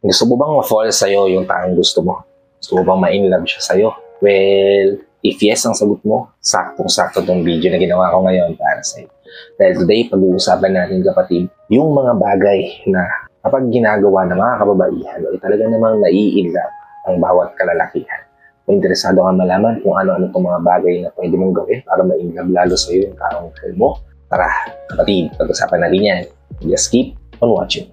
Gusto mo bang ma-fall sa'yo yung taong gusto mo? Gusto mo bang ma-inlove siya sa'yo? Well, if yes ang sagot mo, saktong-sakto tong video na ginawa ko ngayon para sa'yo. Dahil today, pag-uusapan natin kapatid, yung mga bagay na kapag ginagawa ng mga kababaihan, ay talaga namang nai-inlove ang bawat kalalakihan. Kung interesado ka malaman kung ano-ano itong mga bagay na pwede mong gawin para ma-inlove lalo sa'yo yung taong mahal mo, tara kapatid, pag-usapan natin yan. Just keep on watching.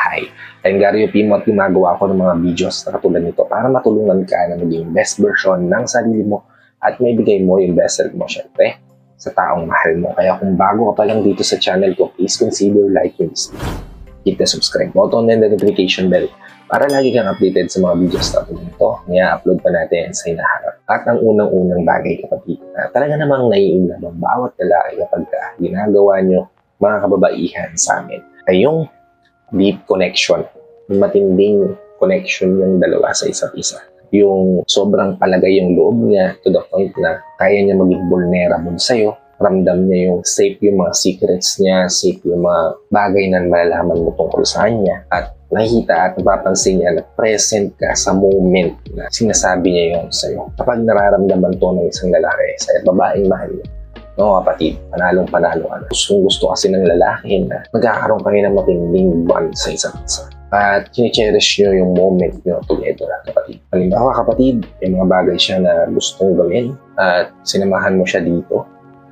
Hi, I'm Gary Opimo at gumagawa ko ng mga videos na katulad nito para matulungan ka na maging best version ng sarili mo at may bigay mo yung best self mo syempre sa taong mahal mo. Kaya kung bago ka pa lang dito sa channel ko, please consider liking this video. Hit the subscribe button and the notification bell para lagi kang updated sa mga videos na tulad nito. Nia-upload pa natin sa hinaharap. At ang unang-unang bagay kapatid na talaga namang naiinlove ang bawat lalaki kapag ginagawa nyo mga kababaihan sa amin ay yung deep connection. Matinding connection yung dalawa sa isa't isa. Yung sobrang palagay yung loob niya to the point na kaya niya maging vulnerable sa'yo. Ramdam niya yung safe yung mga secrets niya, safe yung mga bagay na malalaman mo tungkol sa kanya. At nakikita at napapansin niya na present ka sa moment na sinasabi niya yun sa'yo. Kapag nararamdaman to ng isang lalaki sa babaeng mahal niya, no, kapatid, panalong-panalo ka na. Gusto kasi ng lalaki na magkakaroon kayo ng matinding bond sa isa't isa. At chine-cherish nyo yung moment nyo together, kapatid. Halimbawa, kapatid, may mga bagay siya na gustong gawin at sinamahan mo siya dito.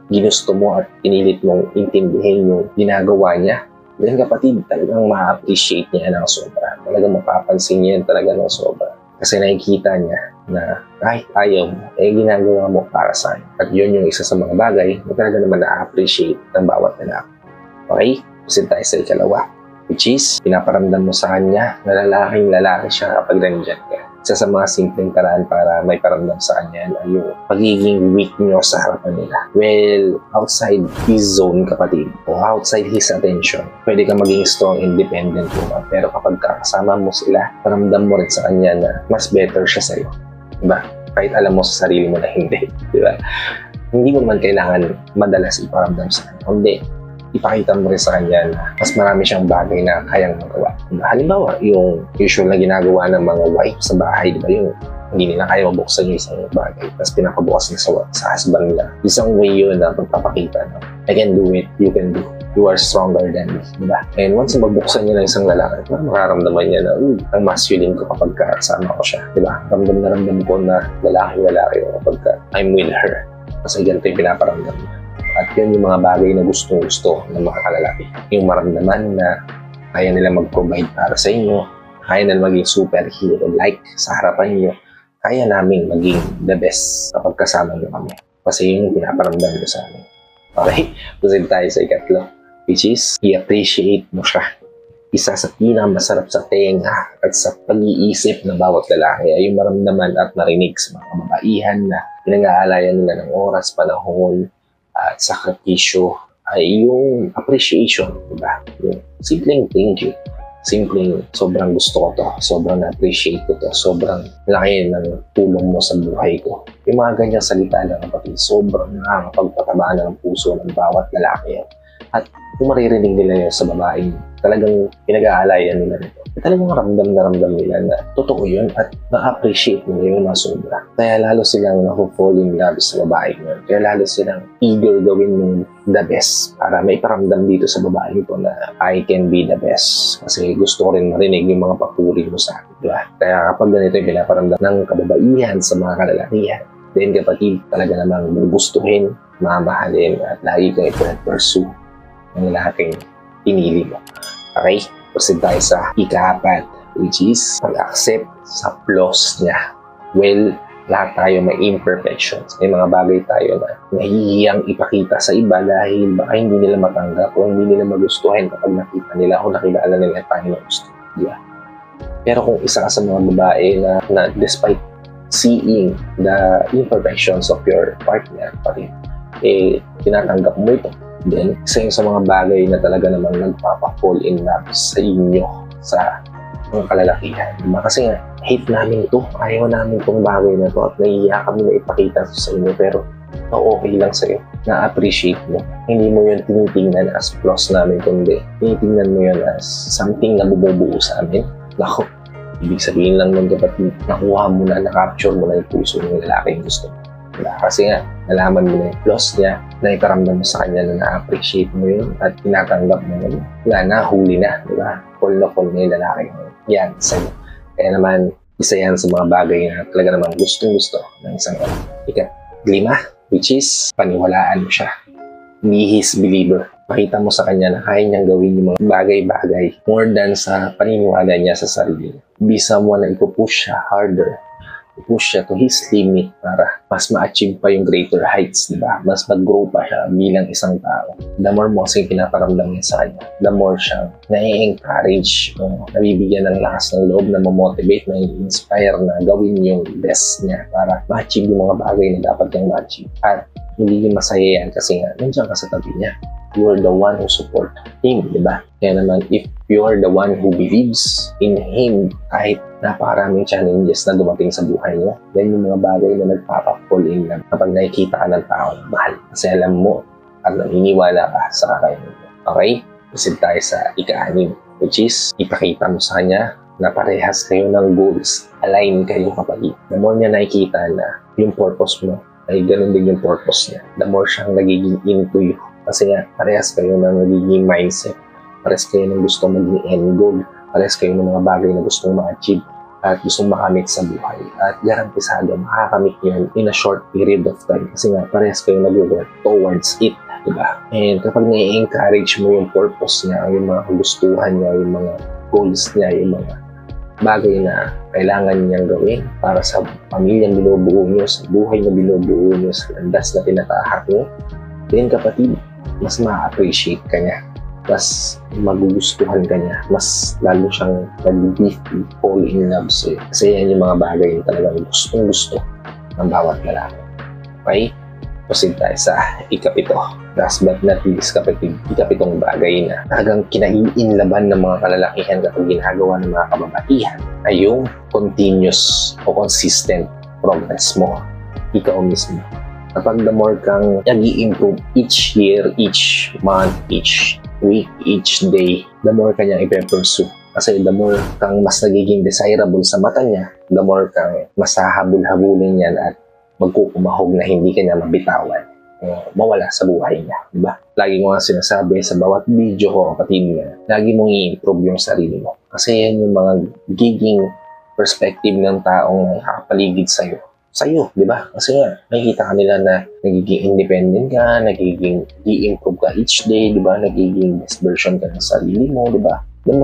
Ginusto mo at pinilit mong intindihin yung ginagawa niya. Then, kapatid, talagang ma-appreciate niya ng sobra. Talagang mapapansin niya talaga ng sobra. Kasi nakikita niya na kahit ayaw mo, ginagawa mo para sa akin. At yun yung isa sa mga bagay na talaga naman na-appreciate ng bawat lalaki. Okay? Proceed tayo sa ikalawa. Which is, pinaparamdam mo sa kanya na lalaki siya kapag nandyan ka. Isa sa mga simpleng paraan para may paramdam sa kanya ay yung pagiging weak nyo sa harapan nila. Well, outside his zone, kapatid, o outside his attention, pwede ka maging strong, independent woman. Pero kapag kasama mo sila, paramdam mo rin sa kanya na mas better siya sa'yo. Diba? Kahit alam mo sa sarili mo na hindi. Diba? Hindi mo naman kailangan madalas iparamdam sa kanya. Hindi. Ipakita mo rin sa kanya na mas marami siyang bagay na kayang magawa. Halimbawa, yung usual na ginagawa ng mga wife sa bahay, di ba yung hindi nila kaya mabuksan yung isang bagay, tapos pinapabukas niya sa husband nila. Isang way yun na pagpapakita na, I can do it, you can do it. You are stronger than me, di ba? And once mabuksan niya ng isang lalaki, makaramdaman niya na, ang masculine ko kapag kasama ko siya, di ba? Ramdam na ramdam ko na lalaki ko kapag I'm with her. Kasi ganito yung pinaparamdam niya. At yun yung mga bagay na gustong-gusto ng mga kalalaki. Yung maramdaman na kaya nila mag-provide para sa inyo, kaya nila maging superhero-like sa harapan nyo, kaya namin maging the best kapag kasama nyo kami. Kasi yun yung pinaparamdam nyo sa amin. Okay? Proceed tayo sa ikatlo, which is, i-appreciate mo siya. Isa sa pinakamasarap sa tenga at sa pag-iisip ng bawat lalaki ay yung maramdaman at marinig sa mga kababaihan na pinag-aalayan nila ng oras, panahon, at sakripisyo ay yung appreciation, diba? Yung simpleng thank you. Simpleng sobrang gusto ko to, sobrang na-appreciate ko to, sobrang laki ng tulong mo sa buhay ko. Yung mga ganyang salita lang kapatid, sobrang nakakapagpataba ng puso ng bawat lalaki. At kung maririnig nila yun sa babaeng talagang pinag-aalayan nila nito, talagang ramdam nila na totoo yun at na-appreciate nila yun na sobra. Kaya lalo silang na-fall in love sa babae yun. Kaya lalo silang eager gawin yung the best para may paramdam dito sa babae ito na I can be the best. Kasi gusto ko rin marinig yung mga papuri mo sa akin. Diba? Kaya kapag ganito yung pinaparamdam ng kababaihan sa mga kalalakihan, then kapatid talaga namang gugustuhin, mamahalin at lagi kang i-pursue ng lalaking pinili mo. Okay? Proceed tayo sa ika-apat, which is pag-accept sa flaws niya. Well, lahat tayo may imperfections. May mga bagay tayo na nahihiyang ipakita sa iba dahil baka hindi nila matanggap o hindi nila magustuhan kapag nakita nila o nakilala nila tayo na gusto. Diba? Pero kung isa ka sa mga babae na despite seeing the imperfections of your partner, tinatanggap mo ito, then, isa yung sa mga bagay na talaga namang nagpapa-fall in love sa inyo, sa mga kalalakihan. Diba? Kasi nga, hate namin ito. Ayaw namin itong bagay na ito at nahihiya kami na ipakita sa inyo pero okay lang sa'yo. na-appreciate mo. Hindi mo yun tinitingnan as flaws namin, kundi tinitingnan mo yun as something na bumubuo sa amin. Naku, ibig sabihin lang nun kapatid, nakuha mo na, na-capture mo na yung puso ng lalaki yung gusto mo. Diba? Kasi nga, nalaman mo na yung flaws niya, na ikaramdam mo sa kanya na na-appreciate mo yun at tinatanggap mo yun. Wala, huli na, diba? Call na call na yung lalaki mo. Yan, sa'yo. Kaya naman, isa yan sa mga bagay na talaga naman gustong-gusto ng isang ika-5, which is paniwalaan mo siya. Be his believer. Pakita mo sa kanya na kaya niyang gawin yung mga bagay-bagay more than sa paniniwala niya sa sarili. Be someone na ipupush siya harder. I-push siya to his limit para mas ma-achieve pa yung greater heights, di ba? Mas mag-grow pa siya bilang isang tao. The more mo kasing pinaparamdam niya sa kanya, the more siyang na-encourage, nabibigyan ng lakas ng loob, na ma-motivate, na-inspire na gawin yung best niya para ma-achieve yung mga bagay na dapat niyang ma-achieve. At magiging masaya yan kasi nga, nandiyan ka sa tabi niya. You're the one who support him, di ba? Kaya naman, if you're the one who believes in him, kahit napakaraming challenges na dumating sa buhay niya, then yung mga bagay na nagpapakul in love kapag nakikita ka ng tao na mahal. Kasi alam mo at naniniwala ka sa kakayanin mo. Okay? Proceed tayo sa ika-6, which is ipakita mo sa kanya na parehas kayo ng goals. Align kayo kapatid. The more niya nakikita na yung purpose mo, ay ganun din yung purpose niya. The more siyang nagiging into you. Kasi nga, parehas kayo ng nagiging mindset. Parehas kayo ng gusto maging end goal. Parehas kayo ng mga bagay na gustong ma-achieve at gustong makamit sa buhay. At garantisado, makakamit yun in a short period of time. Kasi nga, parehas kayo nag-work towards it. Diba? And kapag na-encourage mo yung purpose niya, yung mga gustuhan niya, yung mga goals niya, yung mga bagay na kailangan niyang gawin para sa pamilyang binubuo niyo, sa buhay na binubuo niyo, sa landas na tinatahak niyo, then kapatid, mas ma-appreciate ka niya, mas magugustuhan ka niya, mas lalo siyang nag-deeply fall in love sa'yo. Kasi yan yung mga bagay na talagang gustong-gusto ng bawat lalaki. Okay? Proceed tayo sa ika-7. Last but not least, kapatid, ika-7 bagay na talagang kinaiinlaban ng mga kalalakihan kapag ginagawa ng mga kababaihan ay yung continuous o consistent progress mo. Ikaw mismo. Kapag the more kang nag-i-improve each year, each month, each week, each day, the more kanyang ipe-pursue. Kasi the more kang mas nagiging desirable sa mata niya, the more kang mas hahabol-habulin yan at magkukumahog na hindi kanya mabitawan, mawala sa buhay niya. Diba? Lagi ko nga sinasabi sa bawat video ko, kapatid niya, lagi mong i-improve yung sarili mo. Kasi yan yung mga giging perspective ng taong nakakapaligid sa'yo, di ba? Kasi nga, nakikita ka nila na nagiging independent ka, nagiging i-improve ka each day, di ba? Nagiging best version ka ng sarili mo, di ba? The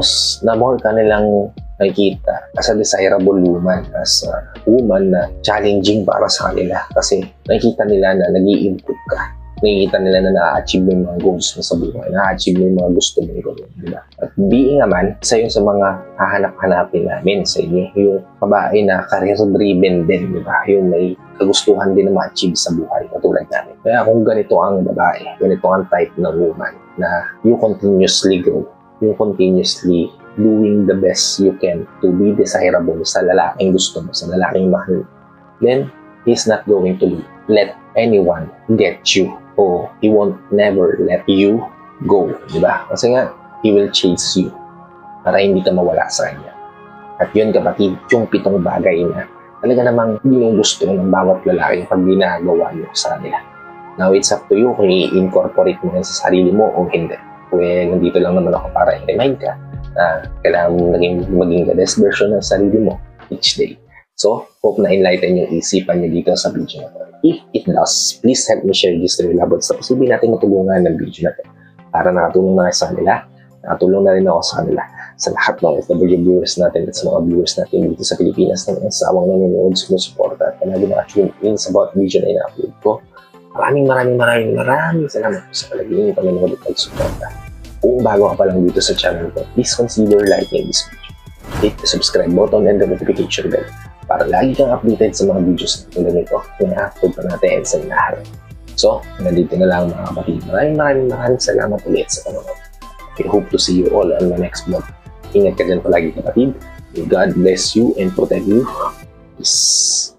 more ka nilang nakikita as a desirable woman, as a woman na challenging para sa kanila. Kasi nakikita nila na nag-i-improve ka. Nakikita nila na na-achieve mo yung mga goals mo sa buhay, na-achieve mo yung mga gusto mo gawin, di ba? At being naman, isa yun sa mga hahanap-hanapin namin sa inyo, yung babae na career-driven din, di ba? Yung may kagustuhan din na ma-achieve sa buhay, katulad namin. Kaya kung ganito ang babae, ganito ang type ng woman, na you continuously grow, you continuously doing the best you can to be desirable sa lalaking gusto mo, sa lalaking mahal, then he's not going to let anyone get you. O he won't never let you go, di ba? Kasi nga, he will chase you para hindi ka mawala sa kanya. At yun kapatid, yung 7 bagay na talaga namang ginugusto ng bawat lalaki pag ginagawa nyo sa kanila. Now, it's up to you kung i-incorporate mo yan sa sarili mo o hindi. Well, nandito lang naman ako para i-remind ka na kailangan mo maging the best version ng sarili mo each day. So, hope na enlighten yung isipan niyo dito sa video na to. If it does, please help me share this to your loved ones na posible natin matulungan ng video na to. Para nakatulong na sa kanila, nakatulong na rin ako sa kanila, sa lahat ng FW viewers natin at sa mga viewers natin dito sa Pilipinas na asawang nanonood, sumusuporta at palagi nakatune in sa bawat video na ina-upload ko. Maraming salamat po sa palaging yung panonood at pagsuporta. Kung bago ka pa lang dito sa channel ko, please consider liking this video. Hit the subscribe button and the notification bell para lagi kang updated sa mga videos na tulad nito na upload pa natin sa inaharap. So, nandito na lang mga kapatid. Maraming salamat ulit sa panonood. I hope to see you all on the next vlog. Ingat ka dyan palagi kapatid. May God bless you and protect you. Peace.